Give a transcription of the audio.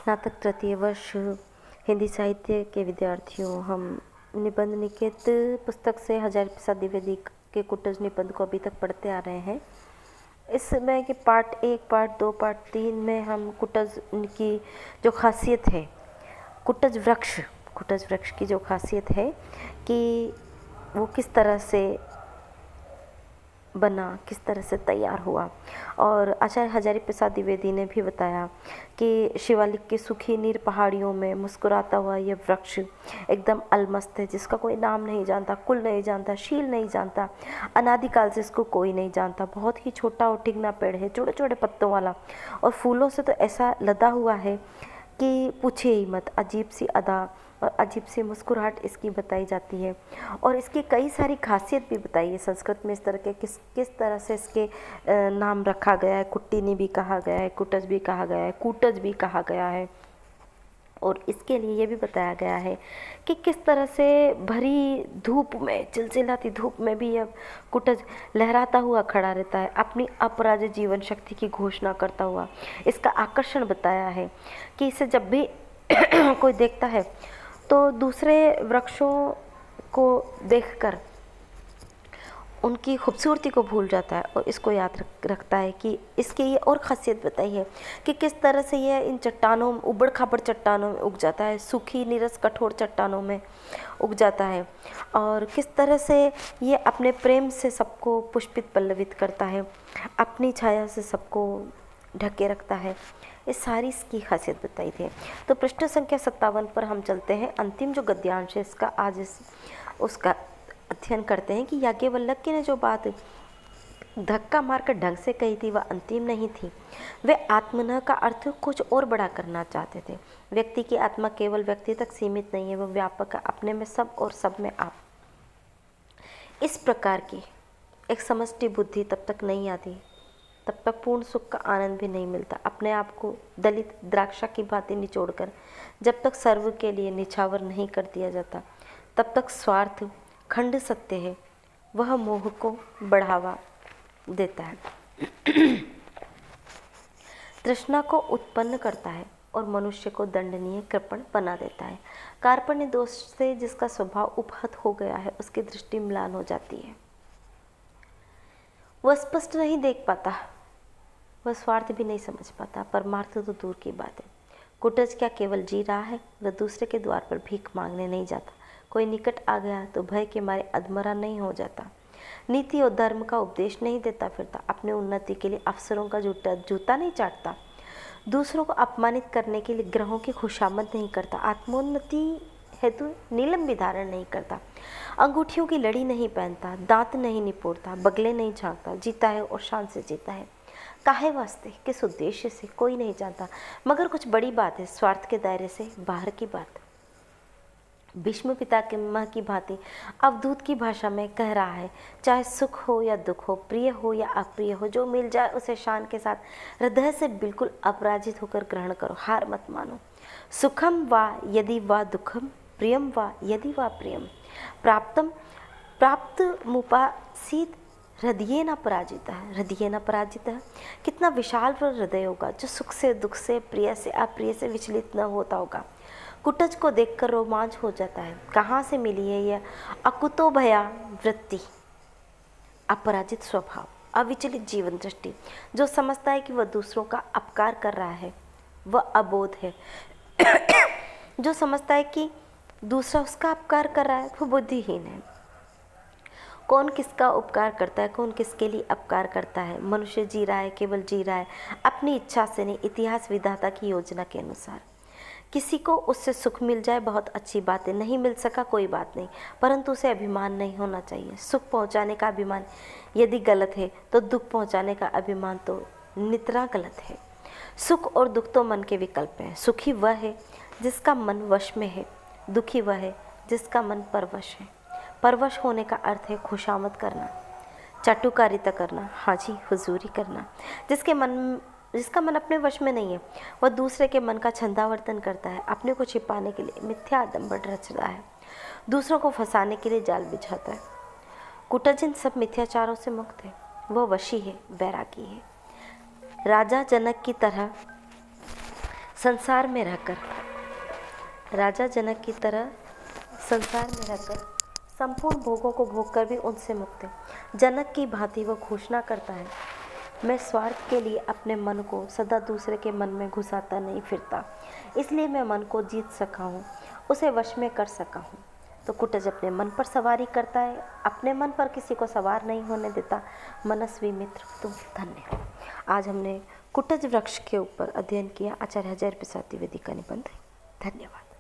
स्नातक तृतीय वर्ष हिंदी साहित्य के विद्यार्थियों, हम निबंध निकेत पुस्तक से हजारी प्रसाद द्विवेदी के कुटज निबंध को अभी तक पढ़ते आ रहे हैं। इस समय के पार्ट 1, पार्ट 2, पार्ट 3 में हम कुटज की जो खासियत है, कुटज वृक्ष की जो खासियत है कि वो किस तरह से बना, किस तरह से तैयार हुआ। और आचार्य हजारी प्रसाद द्विवेदी ने भी बताया कि शिवालिक की सूखी नीर पहाड़ियों में मुस्कुराता हुआ यह वृक्ष एकदम अलमस्त है, जिसका कोई नाम नहीं जानता, कुल नहीं जानता, शील नहीं जानता, अनादिकाल से इसको कोई नहीं जानता। बहुत ही छोटा और ठिगना पेड़ है, छोटे छोटे पत्तों वाला, और फूलों से तो ऐसा लदा हुआ है कि पूछिए ही मत। अजीब सी अदा और अजीब सी मुस्कुराहट इसकी बताई जाती है, और इसकी कई सारी खासियत भी बताई है। संस्कृत में इस तरह के किस तरह से इसके नाम रखा गया है। कुट्टिनी भी कहा गया है, कुटज भी कहा गया है, कूटज भी कहा गया है। और इसके लिए ये भी बताया गया है कि किस तरह से भरी धूप में, चिलचिलाती धूप में भी यह कुटज लहराता हुआ खड़ा रहता है, अपनी अपराजित जीवन शक्ति की घोषणा करता हुआ। इसका आकर्षण बताया है कि इसे जब भी कोई देखता है तो दूसरे वृक्षों को देखकर उनकी खूबसूरती को भूल जाता है और इसको याद रखता है कि इसकी ये और ख़ासियत बताई है कि किस तरह से यह इन चट्टानों, उबड़ खाबड़ चट्टानों में उग जाता है, सूखी नीरस कठोर चट्टानों में उग जाता है, और किस तरह से ये अपने प्रेम से सबको पुष्पित पल्लवित करता है, अपनी छाया से सबको ढके रखता है। ये सारी इसकी खासियत बताई थी। तो पृष्ठ संख्या 57 पर हम चलते हैं। अंतिम जो गद्यांश है इसका आज उसका अध्ययन करते हैं कि याज्ञवल्क्य ने जो बात धक्का मारकर ढंग से कही थी वह अंतिम नहीं थी। वे आत्मन का अर्थ कुछ और बड़ा करना चाहते थे। व्यक्ति की आत्मा केवल व्यक्ति तक सीमित नहीं है, वह व्यापक है, अपने में सब और सब में आप। इस प्रकार की एक समष्टि बुद्धि तब तक नहीं आती, तब तक पूर्ण सुख का आनंद भी नहीं मिलता। अपने आप को दलित द्राक्षा की भांति निचोड़कर जब तक सर्व के लिए निछावर नहीं कर दिया जाता, तब तक स्वार्थ खंड सत्य है, वह मोह को बढ़ावा देता है, तृष्णा को उत्पन्न करता है और मनुष्य को दंडनीय कृपण बना देता है। कार्पण्य दोष से जिसका स्वभाव उपहत हो गया है, उसकी दृष्टि म्लान हो जाती है, वह स्पष्ट नहीं देख पाता, वह स्वार्थ भी नहीं समझ पाता, परमार्थ तो दूर की बात है। कुटज क्या केवल जी रहा है? वह दूसरे के द्वार पर भीख मांगने नहीं जाता। कोई निकट आ गया तो भय के मारे अधमरा नहीं हो जाता। नीति और धर्म का उपदेश नहीं देता फिरता। अपने उन्नति के लिए अफसरों का जूता नहीं चाटता। दूसरों को अपमानित करने के लिए ग्रहों की खुशामद नहीं करता। आत्मोन्नति हेतु नीलम भी धारण नहीं करता। अंगूठियों की लड़ी नहीं पहनता, दांत नहीं निपोड़ता, बगले नहीं झांकता। जीता है और शान से जीता है। काहे वास्ते, किस उद्देश्य से, कोई नहीं जानता, मगर कुछ बड़ी बात है, स्वार्थ के दायरे से बाहर की बात। भीष्म पिता के मां की भांति अवधूत की भाषा में कह रहा है, चाहे सुख हो या दुख हो, प्रिय हो या अप्रिय हो, जो मिल जाए उसे शान के साथ हृदय से बिल्कुल अपराजित होकर ग्रहण करो, हार मत मानो। सुखम वा यदि वा दुखम, प्रियम वा यदि वा प्रियम, प्राप्त मुपासीत हृदय न पराजित है। हृदय न पराजित है, कितना विशाल हृदय होगा जो सुख से, दुख से, प्रिय से, अप्रिय से विचलित न होता होगा। कुटज को देखकर रोमांच हो जाता है। कहाँ से मिली है यह अकुतो भया वृत्ति, अपराजित स्वभाव, अविचलित जीवन दृष्टि? जो समझता है कि वह दूसरों का अपकार कर रहा है वह अबोध है। जो समझता है कि दूसरा उसका अपकार कर रहा है वह बुद्धिहीन है। कौन किसका उपकार करता है, कौन किसके लिए अपकार करता है? मनुष्य जी रहा है, केवल जी रहा है, अपनी इच्छा से नहीं, इतिहास विधाता की योजना के अनुसार। किसी को उससे सुख मिल जाए बहुत अच्छी बात है, नहीं मिल सका कोई बात नहीं, परंतु उसे अभिमान नहीं होना चाहिए। सुख पहुंचाने का अभिमान यदि गलत है तो दुख पहुंचाने का अभिमान तो नितरा गलत है। सुख और दुख तो मन के विकल्प हैं। सुखी वह है जिसका मन वश में है, दुखी वह है जिसका मन परवश है। परवश होने का अर्थ है खुशामद करना, चाटुकारिता करना, हाजी हुजूरी करना। जिसका मन अपने वश में नहीं है वह दूसरे के मन का छंदावर्तन करता है, अपने को छिपाने के लिए मिथ्या आडंबर रचता है, दूसरों को फंसाने के लिए जाल बिछाता है। कुटज इन सब मिथ्याचारों से मुक्त है, वह वशी है, वैरागी है। राजा जनक की तरह संसार में रहकर, राजा जनक की तरह संसार में रहकर संपूर्ण भोगों को भोग कर भी उनसे मुक्त है। जनक की भांति वो घोषणा करता है, मैं स्वार्थ के लिए अपने मन को सदा दूसरे के मन में घुसाता नहीं फिरता, इसलिए मैं मन को जीत सका हूँ, उसे वश में कर सका हूँ। तो कुटज अपने मन पर सवारी करता है, अपने मन पर किसी को सवार नहीं होने देता। मनस्वी मित्र तुम धन्य हो। आज हमने कुटज वृक्ष के ऊपर अध्ययन किया आचार्य हजारी प्रसाद द्विवेदी का निबंध। धन्यवाद।